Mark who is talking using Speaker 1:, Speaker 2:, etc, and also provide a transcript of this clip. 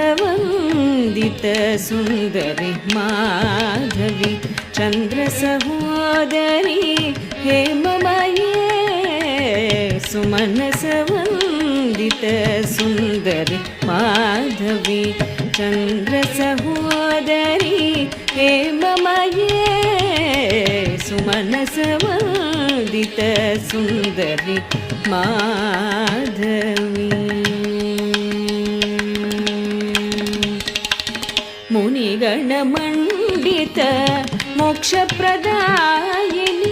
Speaker 1: सुमनसवन्दित Sundari Madhavi चन्द्रसहोदरी हेममये सुमनसवन्दित Sundari Madhavi चन्द्रसहोदरी हेममये सुमनसवन्दित Sundari Madhavi मुनिगणमण्डित मोक्षप्रदायिनी